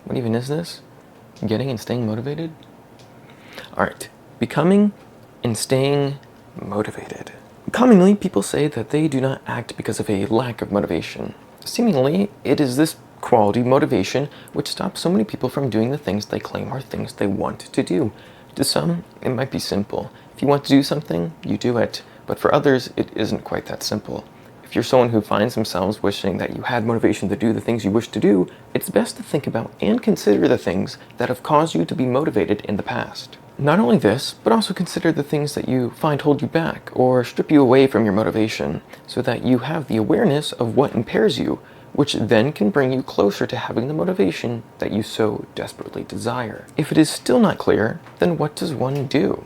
What even is this? Getting and staying motivated? Alright, becoming and staying motivated. Commonly, people say that they do not act because of a lack of motivation. Seemingly, it is this quality, motivation, which stops so many people from doing the things they claim are things they want to do. To some, it might be simple. If you want to do something, you do it. But for others, it isn't quite that simple. If you're someone who finds themselves wishing that you had motivation to do the things you wish to do, it's best to think about and consider the things that have caused you to be motivated in the past. Not only this, but also consider the things that you find hold you back or strip you away from your motivation, so that you have the awareness of what impairs you, which then can bring you closer to having the motivation that you so desperately desire. If it is still not clear, then what does one do?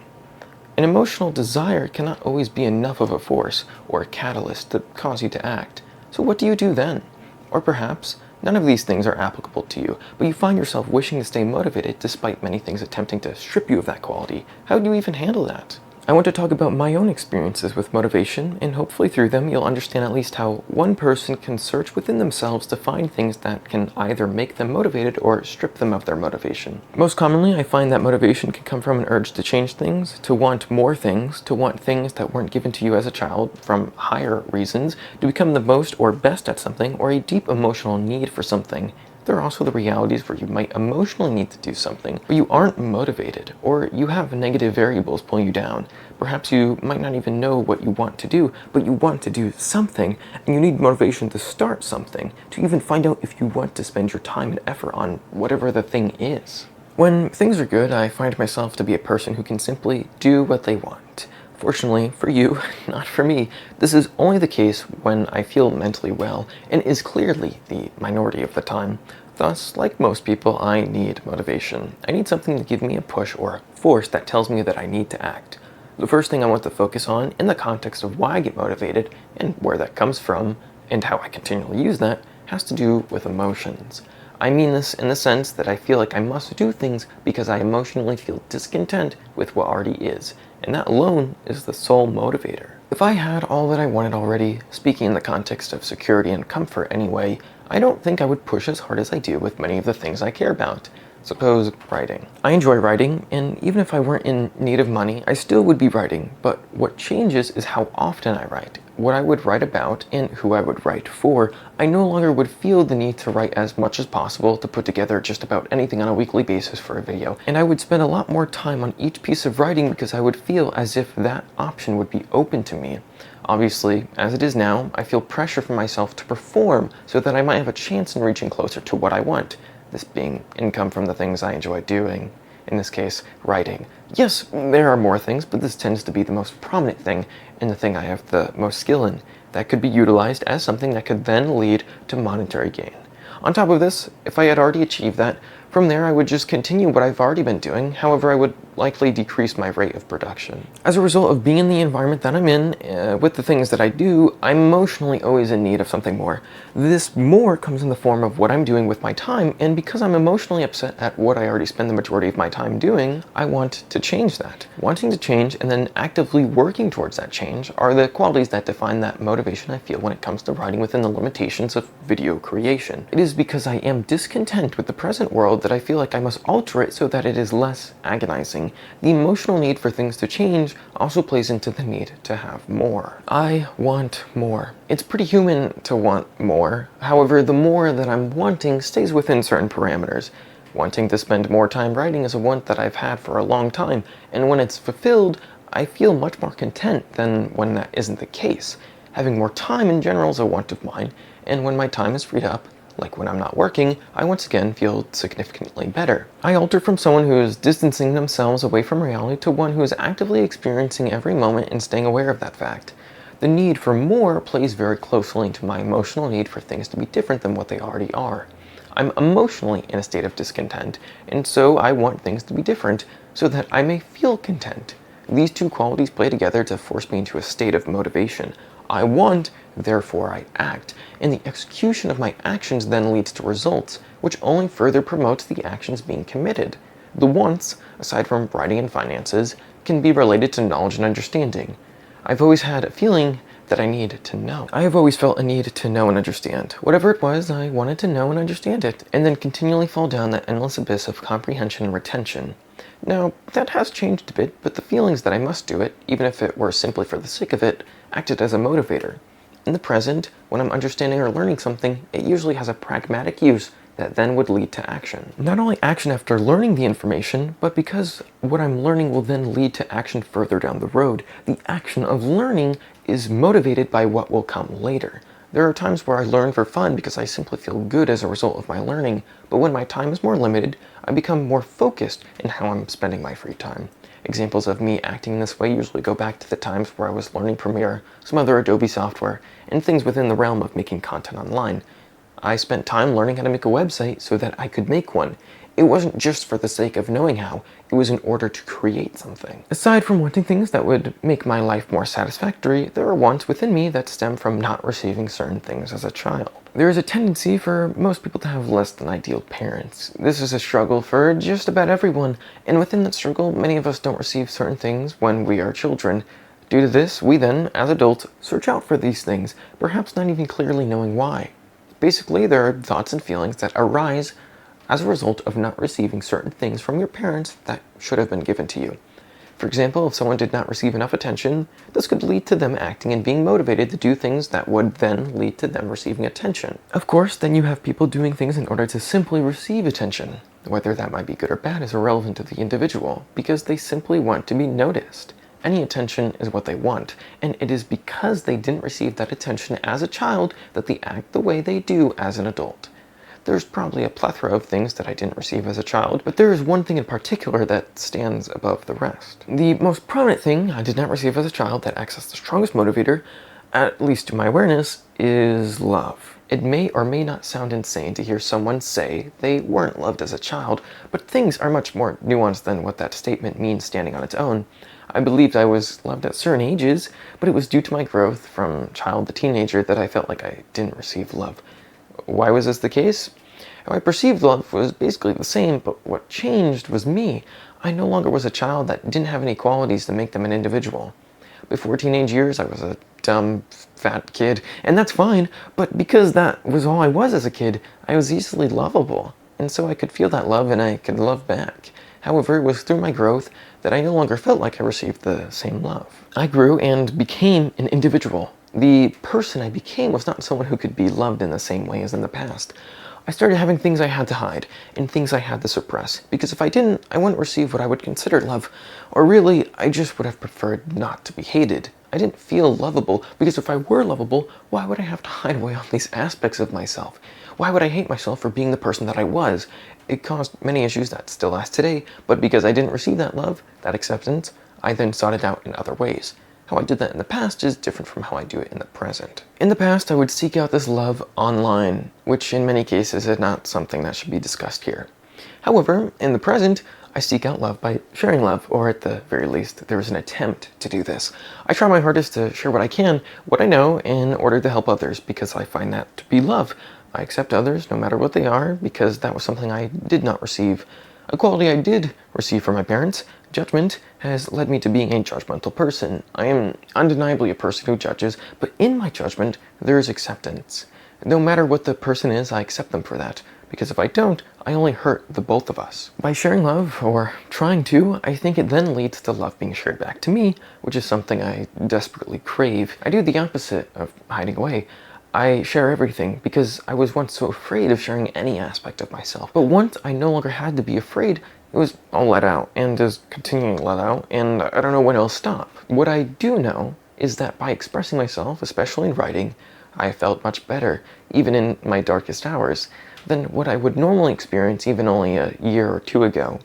An emotional desire cannot always be enough of a force or a catalyst to cause you to act. So what do you do then? Or perhaps none of these things are applicable to you, but you find yourself wishing to stay motivated despite many things attempting to strip you of that quality. How do you even handle that? I want to talk about my own experiences with motivation, and hopefully through them you'll understand at least how one person can search within themselves to find things that can either make them motivated or strip them of their motivation. Most commonly, I find that motivation can come from an urge to change things, to want more things, to want things that weren't given to you as a child from higher reasons, to become the most or best at something, or a deep emotional need for something. There are also the realities where you might emotionally need to do something, but you aren't motivated, or you have negative variables pulling you down. Perhaps you might not even know what you want to do, but you want to do something, and you need motivation to start something, to even find out if you want to spend your time and effort on whatever the thing is. When things are good, I find myself to be a person who can simply do what they want. Fortunately for you, not for me, this is only the case when I feel mentally well, and is clearly the minority of the time. Thus, like most people, I need motivation. I need something to give me a push or a force that tells me that I need to act. The first thing I want to focus on, in the context of why I get motivated, and where that comes from, and how I continually use that, has to do with emotions. I mean this in the sense that I feel like I must do things because I emotionally feel discontent with what already is, and that alone is the sole motivator. If I had all that I wanted already, speaking in the context of security and comfort anyway, I don't think I would push as hard as I do with many of the things I care about. Suppose writing. I enjoy writing, and even if I weren't in need of money, I still would be writing, but what changes is how often I write, what I would write about, and who I would write for. I no longer would feel the need to write as much as possible to put together just about anything on a weekly basis for a video, and I would spend a lot more time on each piece of writing because I would feel as if that option would be open to me. Obviously, as it is now, I feel pressure from myself to perform so that I might have a chance in reaching closer to what I want. This being income from the things I enjoy doing, in this case, writing. Yes, there are more things, but this tends to be the most prominent thing and the thing I have the most skill in, that could be utilized as something that could then lead to monetary gain. On top of this, if I had already achieved that, from there I would just continue what I've already been doing, however I would likely decrease my rate of production. As a result of being in the environment that I'm in, with the things that I do, I'm emotionally always in need of something more. This more comes in the form of what I'm doing with my time, and because I'm emotionally upset at what I already spend the majority of my time doing, I want to change that. Wanting to change and then actively working towards that change are the qualities that define that motivation I feel when it comes to writing within the limitations of video creation. It is because I am discontent with the present world that I feel like I must alter it so that it is less agonizing. The emotional need for things to change also plays into the need to have more. I want more. It's pretty human to want more. However, the more that I'm wanting stays within certain parameters. Wanting to spend more time writing is a want that I've had for a long time, and when it's fulfilled, I feel much more content than when that isn't the case. Having more time in general is a want of mine, and when my time is freed up, like when I'm not working, I once again feel significantly better. I alter from someone who is distancing themselves away from reality to one who is actively experiencing every moment and staying aware of that fact. The need for more plays very closely into my emotional need for things to be different than what they already are. I'm emotionally in a state of discontent, and so I want things to be different so that I may feel content. These two qualities play together to force me into a state of motivation. I want, therefore I act, and the execution of my actions then leads to results, which only further promotes the actions being committed. The wants, aside from writing and finances, can be related to knowledge and understanding. I've always had a feeling that I need to know. I have always felt a need to know and understand. Whatever it was, I wanted to know and understand it, and then continually fall down that endless abyss of comprehension and retention. Now, that has changed a bit, but the feelings that I must do it, even if it were simply for the sake of it, acted as a motivator. In the present, when I'm understanding or learning something, it usually has a pragmatic use that then would lead to action. Not only action after learning the information, but because what I'm learning will then lead to action further down the road, the action of learning is motivated by what will come later. There are times where I learn for fun because I simply feel good as a result of my learning, but when my time is more limited, I become more focused in how I'm spending my free time. Examples of me acting this way usually go back to the times where I was learning Premiere, some other Adobe software, and things within the realm of making content online. I spent time learning how to make a website so that I could make one. It wasn't just for the sake of knowing how, it was in order to create something. Aside from wanting things that would make my life more satisfactory, there are wants within me that stem from not receiving certain things as a child. There is a tendency for most people to have less than ideal parents. This is a struggle for just about everyone, and within that struggle, many of us don't receive certain things when we are children. Due to this, we then, as adults, search out for these things, perhaps not even clearly knowing why. Basically, there are thoughts and feelings that arise as a result of not receiving certain things from your parents that should have been given to you. For example, if someone did not receive enough attention, this could lead to them acting and being motivated to do things that would then lead to them receiving attention. Of course, then you have people doing things in order to simply receive attention. Whether that might be good or bad is irrelevant to the individual, because they simply want to be noticed. Any attention is what they want, and it is because they didn't receive that attention as a child that they act the way they do as an adult. There's probably a plethora of things that I didn't receive as a child, but there is one thing in particular that stands above the rest. The most prominent thing I did not receive as a child that acts as the strongest motivator, at least to my awareness, is love. It may or may not sound insane to hear someone say they weren't loved as a child, but things are much more nuanced than what that statement means standing on its own. I believed I was loved at certain ages, but it was due to my growth from child to teenager that I felt like I didn't receive love. Why was this the case? How I perceived love was basically the same, but what changed was me. I no longer was a child that didn't have any qualities to make them an individual. Before teenage years, I was a dumb, fat kid, and that's fine, but because that was all I was as a kid, I was easily lovable, and so I could feel that love and I could love back. However, it was through my growth that I no longer felt like I received the same love. I grew and became an individual. The person I became was not someone who could be loved in the same way as in the past. I started having things I had to hide, and things I had to suppress, because if I didn't, I wouldn't receive what I would consider love, or really, I just would have preferred not to be hated. I didn't feel lovable, because if I were lovable, why would I have to hide away all these aspects of myself? Why would I hate myself for being the person that I was? It caused many issues that still last today, but because I didn't receive that love, that acceptance, I then sought it out in other ways. How I did that in the past is different from how I do it in the present. In the past, I would seek out this love online, which in many cases is not something that should be discussed here. However, in the present, I seek out love by sharing love, or at the very least, there is an attempt to do this. I try my hardest to share what I can, what I know, in order to help others, because I find that to be love. I accept others, no matter what they are, because that was something I did not receive. A quality I did receive from my parents, judgment, has led me to being a judgmental person. I am undeniably a person who judges, but in my judgment, there is acceptance. No matter what the person is, I accept them for that, because if I don't, I only hurt the both of us. By sharing love, or trying to, I think it then leads to love being shared back to me, which is something I desperately crave. I do the opposite of hiding away. I share everything because I was once so afraid of sharing any aspect of myself. But once I no longer had to be afraid, it was all let out and is continuing to let out, and I don't know when it'll stop. What I do know is that by expressing myself, especially in writing, I felt much better, even in my darkest hours, than what I would normally experience even only a year or two ago.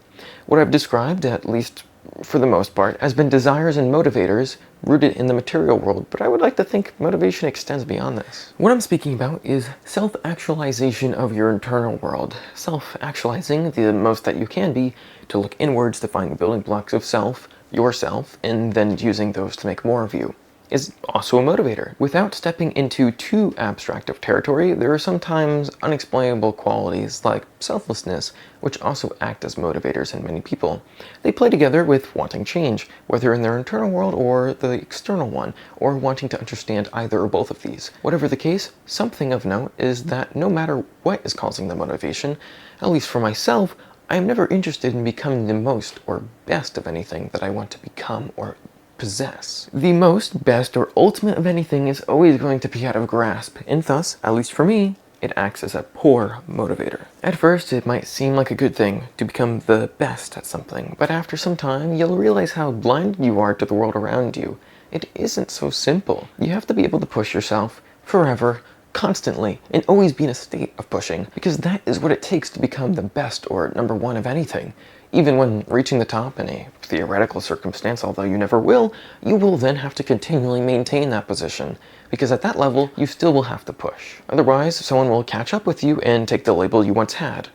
What I've described, at least for the most part, has been desires and motivators rooted in the material world, but I would like to think motivation extends beyond this. What I'm speaking about is self-actualization of your internal world. Self-actualizing the most that you can be, to look inwards to find the building blocks of self, yourself, and then using those to make more of you. is also a motivator. Without stepping into too abstract of territory, there are sometimes unexplainable qualities like selflessness, which also act as motivators in many people. They play together with wanting change, whether in their internal world or the external one, or wanting to understand either or both of these. Whatever the case, something of note is that no matter what is causing the motivation, at least for myself, I am never interested in becoming the most or best of anything that I want to become or possess. The most, best, or ultimate of anything is always going to be out of grasp, and thus, at least for me, it acts as a poor motivator. At first, it might seem like a good thing to become the best at something, but after some time, you'll realize how blinded you are to the world around you. It isn't so simple. You have to be able to push yourself forever, constantly, and always be in a state of pushing, because that is what it takes to become the best or number one of anything. Even when reaching the top in a theoretical circumstance, although you never will, you will then have to continually maintain that position, because at that level, you still will have to push. Otherwise, someone will catch up with you and take the label you once had.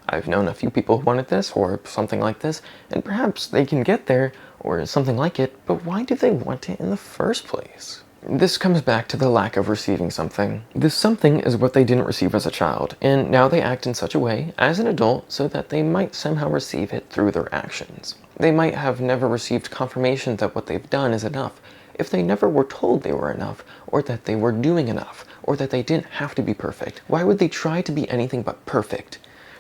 I've known a few people who wanted this, or something like this, and perhaps they can get there, or something like it, but why do they want it in the first place? This comes back to the lack of receiving something. This something is what they didn't receive as a child, and now they act in such a way as an adult so that they might somehow receive it through their actions. They might have never received confirmation that what they've done is enough, if they never were told they were enough, or that they were doing enough, or that they didn't have to be perfect. Why would they try to be anything but perfect?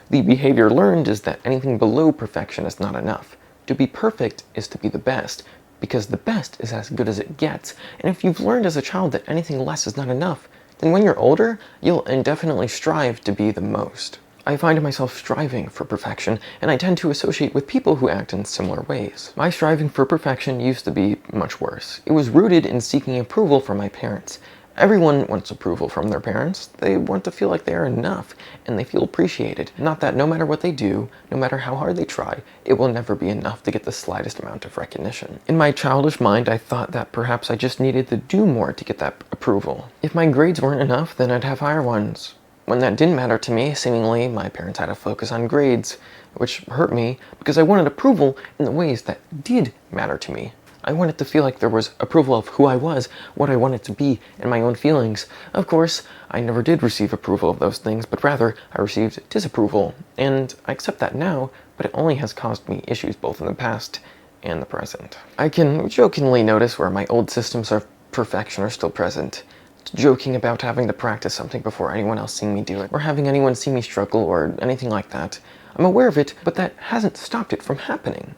The behavior learned is that anything below perfection is not enough. To be perfect is to be the best, because the best is as good as it gets, and if you've learned as a child that anything less is not enough, then when you're older, you'll indefinitely strive to be the most. I find myself striving for perfection, and I tend to associate with people who act in similar ways. My striving for perfection used to be much worse. It was rooted in seeking approval from my parents. Everyone wants approval from their parents. They want to feel like they are enough, and they feel appreciated. Not that no matter what they do, no matter how hard they try, it will never be enough to get the slightest amount of recognition. In my childish mind, I thought that perhaps I just needed to do more to get that approval. If my grades weren't enough, then I'd have higher ones. When that didn't matter to me, seemingly, my parents had to focus on grades, which hurt me because I wanted approval in the ways that did matter to me. I wanted to feel like there was approval of who I was, what I wanted to be, and my own feelings. Of course, I never did receive approval of those things, but rather I received disapproval, and I accept that now, but it only has caused me issues both in the past and the present. I can jokingly notice where my old systems of perfection are still present. Joking about having to practice something before anyone else seeing me do it, or having anyone see me struggle, or anything like that. I'm aware of it, but that hasn't stopped it from happening.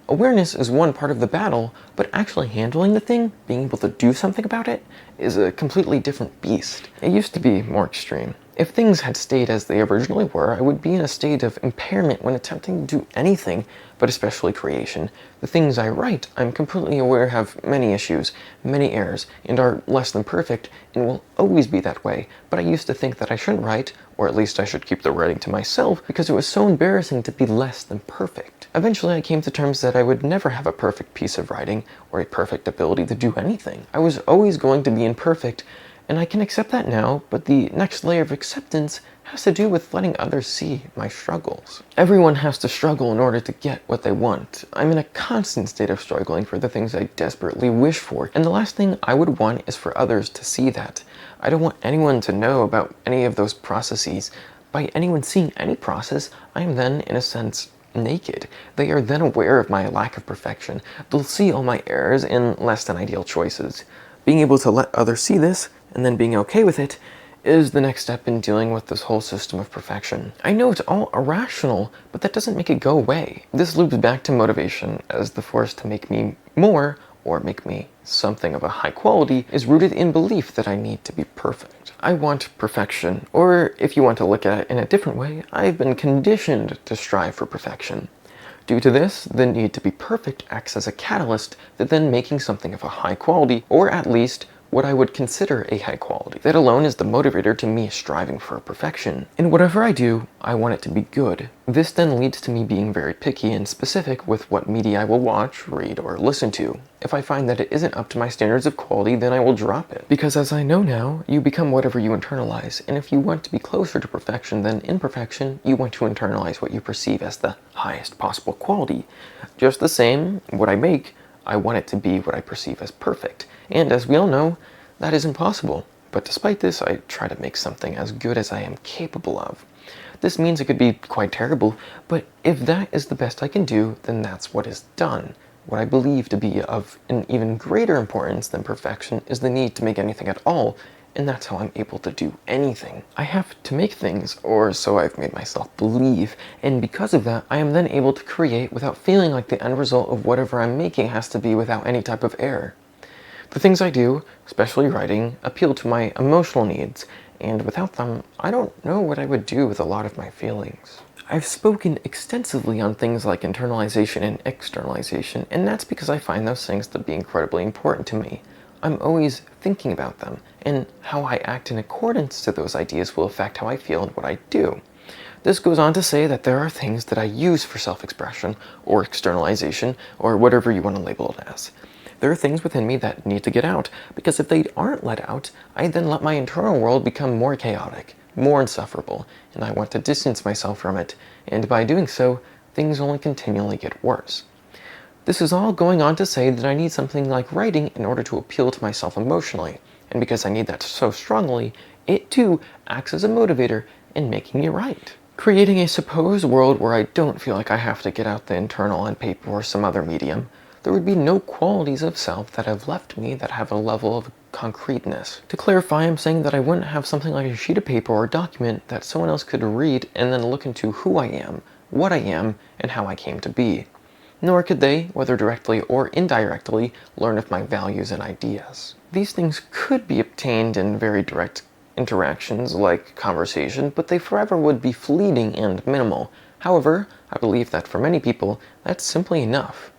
Awareness is one part of the battle, but actually handling the thing, being able to do something about it, is a completely different beast. It used to be more extreme. If things had stayed as they originally were, I would be in a state of impairment when attempting to do anything, but especially creation. The things I write, I'm completely aware have many issues, many errors, and are less than perfect, and will always be that way. But I used to think that I shouldn't write, or at least I should keep the writing to myself, because it was so embarrassing to be less than perfect. Eventually I came to terms that I would never have a perfect piece of writing, or a perfect ability to do anything. I was always going to be imperfect, and I can accept that now, but the next layer of acceptance has to do with letting others see my struggles. Everyone has to struggle in order to get what they want. I'm in a constant state of struggling for the things I desperately wish for, and the last thing I would want is for others to see that. I don't want anyone to know about any of those processes. By anyone seeing any process, I am then, in a sense, naked. They are then aware of my lack of perfection. They'll see all my errors and less than ideal choices. Being able to let others see this, and then being okay with it, is the next step in dealing with this whole system of perfection. I know it's all irrational, but that doesn't make it go away. This loops back to motivation as the force to make me more, or make me something of a high quality, is rooted in belief that I need to be perfect. I want perfection, or if you want to look at it in a different way, I've been conditioned to strive for perfection. Due to this, the need to be perfect acts as a catalyst that then making something of a high quality, or at least what I would consider a high quality. That alone is the motivator to me striving for perfection. In whatever I do, I want it to be good. This then leads to me being very picky and specific with what media I will watch, read, or listen to. If I find that it isn't up to my standards of quality, then I will drop it. Because as I know now, you become whatever you internalize, and if you want to be closer to perfection than imperfection, you want to internalize what you perceive as the highest possible quality. Just the same, what I make, I want it to be what I perceive as perfect. And as we all know, that isn't possible. But despite this, I try to make something as good as I am capable of. This means it could be quite terrible, but if that is the best I can do, then that's what is done. What I believe to be of an even greater importance than perfection is the need to make anything at all, and that's how I'm able to do anything. I have to make things, or so I've made myself believe, and because of that, I am then able to create without feeling like the end result of whatever I'm making has to be without any type of error. The things I do, especially writing, appeal to my emotional needs, and without them, I don't know what I would do with a lot of my feelings. I've spoken extensively on things like internalization and externalization, and that's because I find those things to be incredibly important to me. I'm always thinking about them, and how I act in accordance to those ideas will affect how I feel and what I do. This goes on to say that there are things that I use for self-expression, or externalization, or whatever you want to label it as. There are things within me that need to get out, because if they aren't let out, I then let my internal world become more chaotic, more insufferable, and I want to distance myself from it, and by doing so, things only continually get worse. This is all going on to say that I need something like writing in order to appeal to myself emotionally, and because I need that so strongly, it too acts as a motivator in making me write. Creating a supposed world where I don't feel like I have to get out the internal on paper or some other medium, there would be no qualities of self that have left me that have a level of concreteness. To clarify, I'm saying that I wouldn't have something like a sheet of paper or a document that someone else could read and then look into who I am, what I am, and how I came to be. Nor could they, whether directly or indirectly, learn of my values and ideas. These things could be obtained in very direct interactions like conversation, but they forever would be fleeting and minimal. However, I believe that for many people, that's simply enough.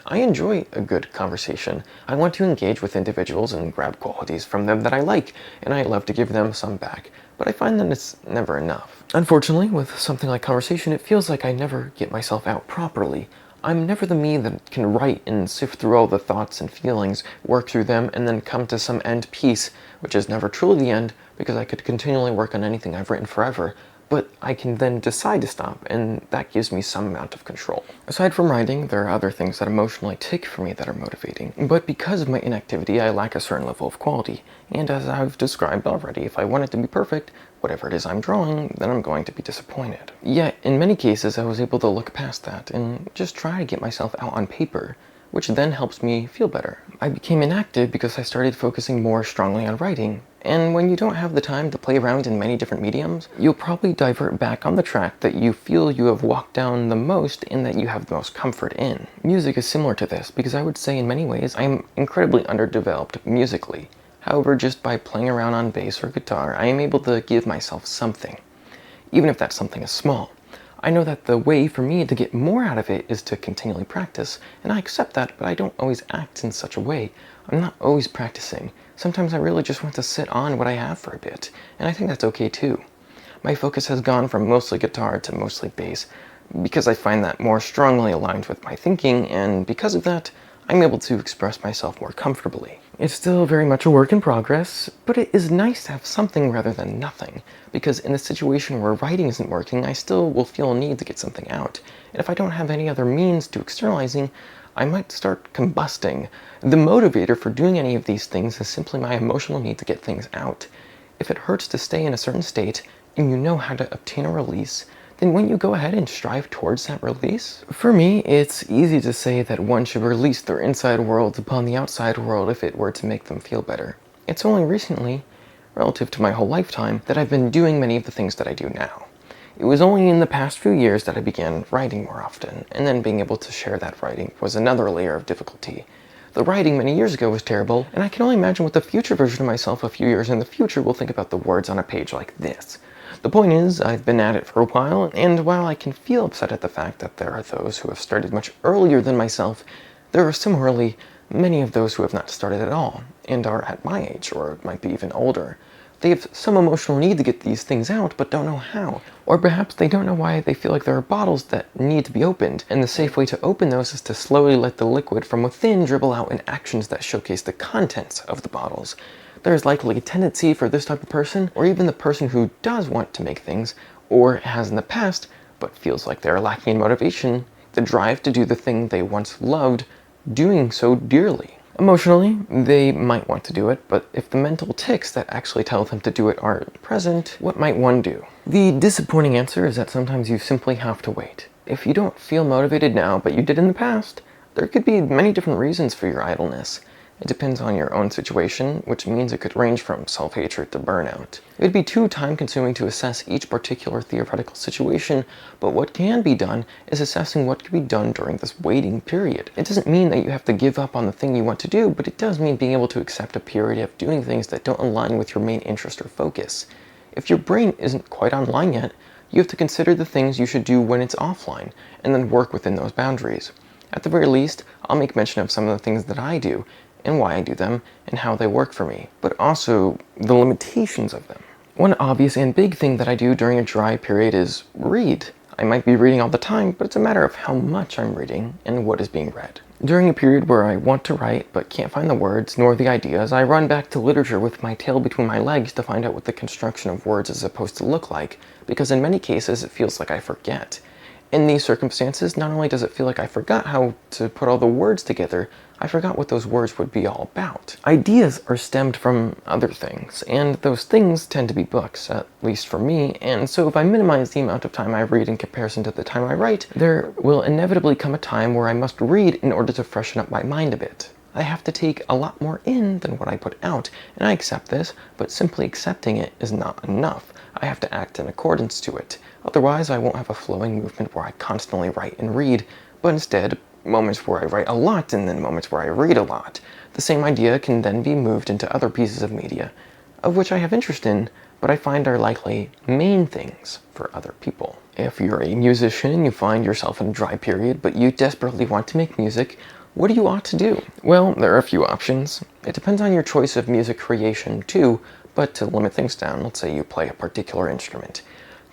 I enjoy a good conversation. I want to engage with individuals and grab qualities from them that I like, and I love to give them some back, but I find that it's never enough. Unfortunately, with something like conversation, it feels like I never get myself out properly. I'm never the me that can write and sift through all the thoughts and feelings, work through them, and then come to some end piece, which is never truly the end, because I could continually work on anything I've written forever, but I can then decide to stop, and that gives me some amount of control. Aside from writing, there are other things that emotionally tick for me that are motivating, but because of my inactivity, I lack a certain level of quality, and as I've described already, if I want it to be perfect, whatever it is I'm drawing, then I'm going to be disappointed. Yet, in many cases, I was able to look past that and just try to get myself out on paper, which then helps me feel better. I became inactive because I started focusing more strongly on writing, and when you don't have the time to play around in many different mediums, you'll probably divert back on the track that you feel you have walked down the most and that you have the most comfort in. Music is similar to this because I would say in many ways I am incredibly underdeveloped musically. However, just by playing around on bass or guitar, I am able to give myself something, even if that something is small. I know that the way for me to get more out of it is to continually practice, and I accept that, but I don't always act in such a way. I'm not always practicing. Sometimes I really just want to sit on what I have for a bit, and I think that's okay too. My focus has gone from mostly guitar to mostly bass, because I find that more strongly aligned with my thinking, and because of that, I'm able to express myself more comfortably. It's still very much a work in progress, but it is nice to have something rather than nothing, because in a situation where writing isn't working, I still will feel a need to get something out, and if I don't have any other means to externalizing, I might start combusting. The motivator for doing any of these things is simply my emotional need to get things out. If it hurts to stay in a certain state, and you know how to obtain a release, then wouldn't you go ahead and strive towards that release? For me, it's easy to say that one should release their inside world upon the outside world if it were to make them feel better. It's only recently, relative to my whole lifetime, that I've been doing many of the things that I do now. It was only in the past few years that I began writing more often, and then being able to share that writing was another layer of difficulty. The writing many years ago was terrible, and I can only imagine what the future version of myself a few years in the future will think about the words on a page like this. The point is, I've been at it for a while, and while I can feel upset at the fact that there are those who have started much earlier than myself, there are similarly many of those who have not started at all, and are at my age, or might be even older. They have some emotional need to get these things out, but don't know how. Or perhaps they don't know why they feel like there are bottles that need to be opened, and the safe way to open those is to slowly let the liquid from within dribble out in actions that showcase the contents of the bottles. There is likely a tendency for this type of person, or even the person who does want to make things, or has in the past, but feels like they're lacking in motivation, the drive to do the thing they once loved, doing so dearly. Emotionally, they might want to do it, but if the mental tics that actually tell them to do it aren't present, what might one do? The disappointing answer is that sometimes you simply have to wait. If you don't feel motivated now, but you did in the past, there could be many different reasons for your idleness. It depends on your own situation, which means it could range from self-hatred to burnout. It would be too time-consuming to assess each particular theoretical situation, but what can be done is assessing what could be done during this waiting period. It doesn't mean that you have to give up on the thing you want to do, but it does mean being able to accept a period of doing things that don't align with your main interest or focus. If your brain isn't quite online yet, you have to consider the things you should do when it's offline, and then work within those boundaries. At the very least, I'll make mention of some of the things that I do, and why I do them, and how they work for me, but also the limitations of them. One obvious and big thing that I do during a dry period is read. I might be reading all the time, but it's a matter of how much I'm reading and what is being read. During a period where I want to write but can't find the words nor the ideas, I run back to literature with my tail between my legs to find out what the construction of words is supposed to look like, because in many cases it feels like I forget. In these circumstances, not only does it feel like I forgot how to put all the words together, I forgot what those words would be all about. Ideas are stemmed from other things, and those things tend to be books, at least for me, and so if I minimize the amount of time I read in comparison to the time I write, there will inevitably come a time where I must read in order to freshen up my mind a bit. I have to take a lot more in than what I put out, and I accept this, but simply accepting it is not enough. I have to act in accordance to it. Otherwise, I won't have a flowing movement where I constantly write and read, but instead, moments where I write a lot and then moments where I read a lot. The same idea can then be moved into other pieces of media, of which I have interest in, but I find are likely main things for other people. If you're a musician and you find yourself in a dry period, but you desperately want to make music, what do you ought to do? Well, there are a few options. It depends on your choice of music creation too, but to limit things down, let's say you play a particular instrument.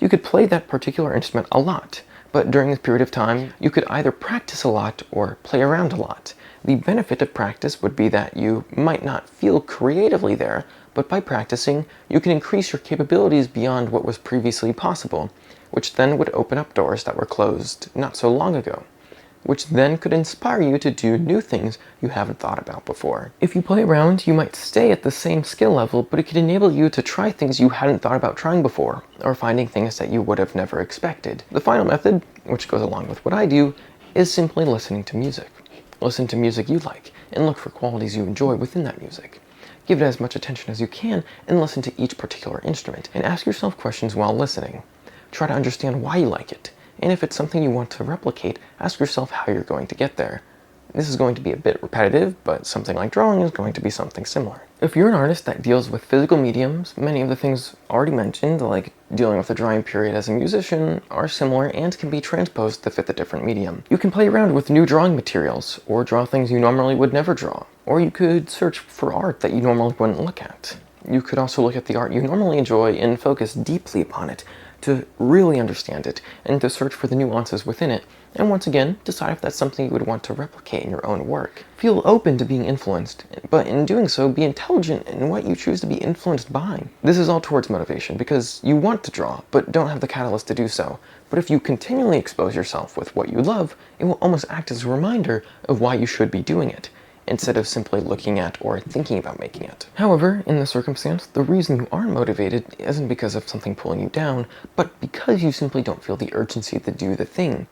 You could play that particular instrument a lot, but during this period of time, you could either practice a lot or play around a lot. The benefit of practice would be that you might not feel creatively there, but by practicing, you can increase your capabilities beyond what was previously possible, which then would open up doors that were closed not so long ago, which then could inspire you to do new things you haven't thought about before. If you play around, you might stay at the same skill level, but it could enable you to try things you hadn't thought about trying before, or finding things that you would have never expected. The final method, which goes along with what I do, is simply listening to music. Listen to music you like, and look for qualities you enjoy within that music. Give it as much attention as you can, and listen to each particular instrument, and ask yourself questions while listening. Try to understand why you like it. And if it's something you want to replicate, ask yourself how you're going to get there. This is going to be a bit repetitive, but something like drawing is going to be something similar. If you're an artist that deals with physical mediums, many of the things already mentioned, like dealing with a drying period as a musician, are similar and can be transposed to fit the different medium. You can play around with new drawing materials, or draw things you normally would never draw. Or you could search for art that you normally wouldn't look at. You could also look at the art you normally enjoy and focus deeply upon it, to really understand it, and to search for the nuances within it, and once again, decide if that's something you would want to replicate in your own work. Feel open to being influenced, but in doing so, be intelligent in what you choose to be influenced by. This is all towards motivation, because you want to draw, but don't have the catalyst to do so. But if you continually expose yourself with what you love, it will almost act as a reminder of why you should be doing it, instead of simply looking at or thinking about making it. However, in this circumstance, the reason you aren't motivated isn't because of something pulling you down, but because you simply don't feel the urgency to do the thing.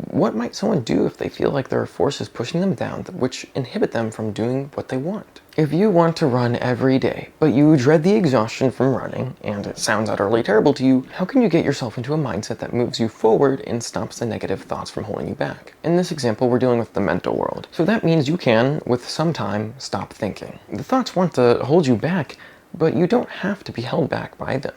What might someone do if they feel like there are forces pushing them down which inhibit them from doing what they want? If you want to run every day, but you dread the exhaustion from running, and it sounds utterly terrible to you, how can you get yourself into a mindset that moves you forward and stops the negative thoughts from holding you back? In this example, we're dealing with the mental world. So that means you can, with some time, stop thinking. The thoughts want to hold you back, but you don't have to be held back by them.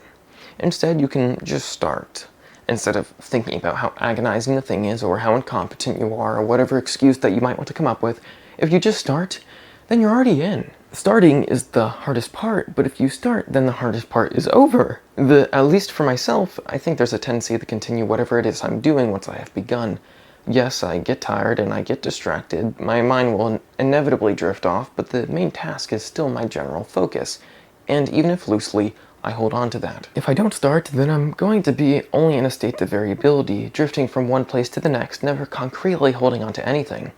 Instead, you can just start. Instead of thinking about how agonizing the thing is, or how incompetent you are, or whatever excuse that you might want to come up with, if you just start, then you're already in. Starting is the hardest part, but if you start, then the hardest part is over. At least for myself, I think there's a tendency to continue whatever it is I'm doing once I have begun. Yes, I get tired and I get distracted. My mind will inevitably drift off, but the main task is still my general focus. And even if loosely, I hold on to that. If I don't start, then I'm going to be only in a state of variability, drifting from one place to the next, never concretely holding on to anything.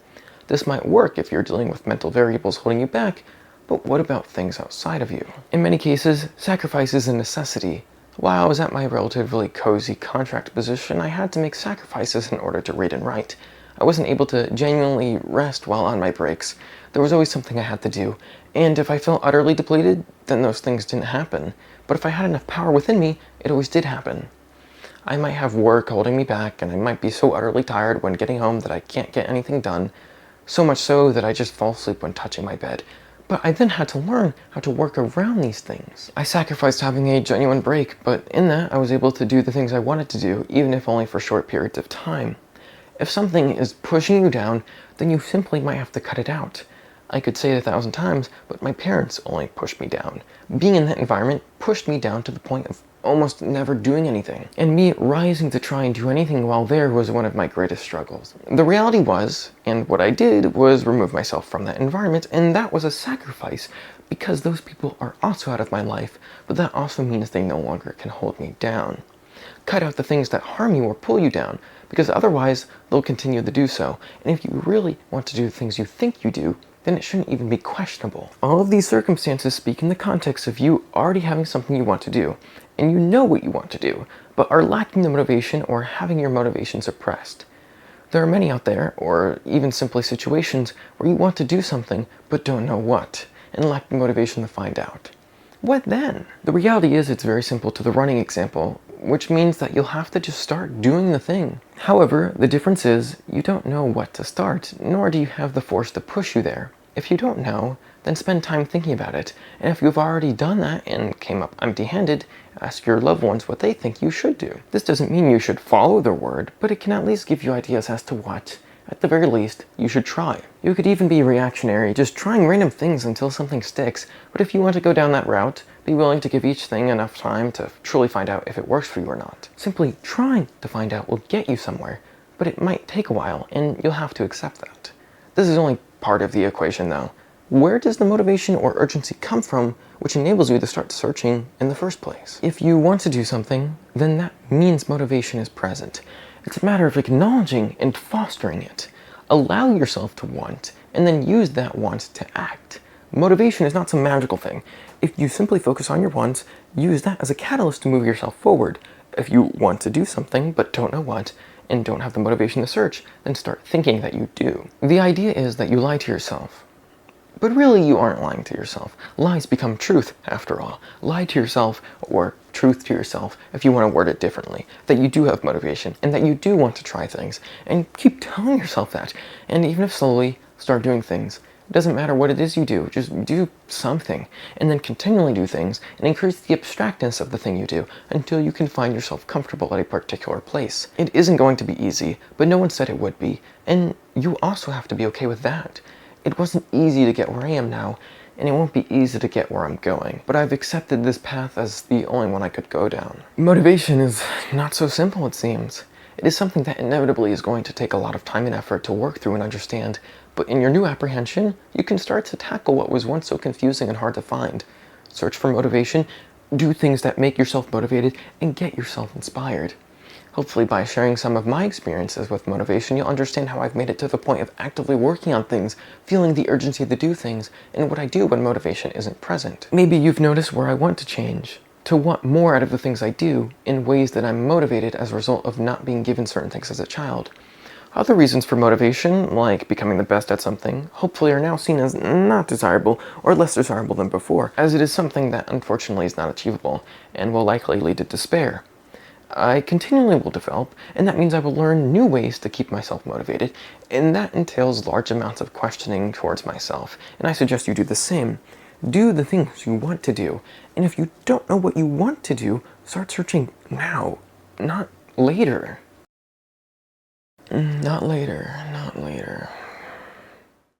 This might work if you're dealing with mental variables holding you back, but what about things outside of you? In many cases, sacrifice is a necessity. While I was at my relatively cozy contract position, I had to make sacrifices in order to read and write. I wasn't able to genuinely rest while on my breaks. There was always something I had to do, and if I felt utterly depleted, then those things didn't happen. But if I had enough power within me, it always did happen. I might have work holding me back, and I might be so utterly tired when getting home that I can't get anything done, so much so that I just fall asleep when touching my bed. But I then had to learn how to work around these things. I sacrificed having a genuine break, but in that I was able to do the things I wanted to do, even if only for short periods of time. If something is pushing you down, then you simply might have to cut it out. I could say it 1,000 times, but my parents only pushed me down. Being in that environment pushed me down to the point of almost never doing anything. And me rising to try and do anything while there was one of my greatest struggles. The reality was, and what I did was remove myself from that environment, and that was a sacrifice because those people are also out of my life, but that also means they no longer can hold me down. Cut out the things that harm you or pull you down, because otherwise they'll continue to do so. And if you really want to do the things you think you do, then it shouldn't even be questionable. All of these circumstances speak in the context of you already having something you want to do, and you know what you want to do, but are lacking the motivation or having your motivation suppressed. There are many out there, or even simply situations, where you want to do something but don't know what, and lack the motivation to find out. What then? The reality is it's very simple to the running example, which means that you'll have to just start doing the thing. However, the difference is you don't know what to start, nor do you have the force to push you there. If you don't know, then spend time thinking about it, and if you've already done that and came up empty-handed, ask your loved ones what they think you should do. This doesn't mean you should follow their word, but it can at least give you ideas as to what, at the very least, you should try. You could even be reactionary, just trying random things until something sticks, but if you want to go down that route, be willing to give each thing enough time to truly find out if it works for you or not. Simply trying to find out will get you somewhere, but it might take a while, and you'll have to accept that. This is only part of the equation though. Where does the motivation or urgency come from which enables you to start searching in the first place? If you want to do something, then that means motivation is present. It's a matter of acknowledging and fostering it. Allow yourself to want, and then use that want to act. Motivation is not some magical thing. If you simply focus on your wants, use that as a catalyst to move yourself forward. If you want to do something but don't know what, and don't have the motivation to search, then start thinking that you do. The idea is that you lie to yourself. But really you aren't lying to yourself. Lies become truth, after all. Lie to yourself, or truth to yourself, if you want to word it differently, that you do have motivation, and that you do want to try things, and keep telling yourself that. And even if slowly, start doing things. It doesn't matter what it is you do, just do something, and then continually do things, and increase the abstractness of the thing you do, until you can find yourself comfortable at a particular place. It isn't going to be easy, but no one said it would be, and you also have to be okay with that. It wasn't easy to get where I am now, and it won't be easy to get where I'm going, but I've accepted this path as the only one I could go down. Motivation is not so simple, it seems. It is something that inevitably is going to take a lot of time and effort to work through and understand, but in your new apprehension, you can start to tackle what was once so confusing and hard to find. Search for motivation, do things that make yourself motivated, and get yourself inspired. Hopefully by sharing some of my experiences with motivation, you'll understand how I've made it to the point of actively working on things, feeling the urgency to do things, and what I do when motivation isn't present. Maybe you've noticed where I want to change, to want more out of the things I do in ways that I'm motivated as a result of not being given certain things as a child. Other reasons for motivation, like becoming the best at something, hopefully are now seen as not desirable or less desirable than before, as it is something that unfortunately is not achievable and will likely lead to despair. I continually will develop, and that means I will learn new ways to keep myself motivated, and that entails large amounts of questioning towards myself, and I suggest you do the same. Do the things you want to do, and if you don't know what you want to do, start searching now, not later. Not later, not later.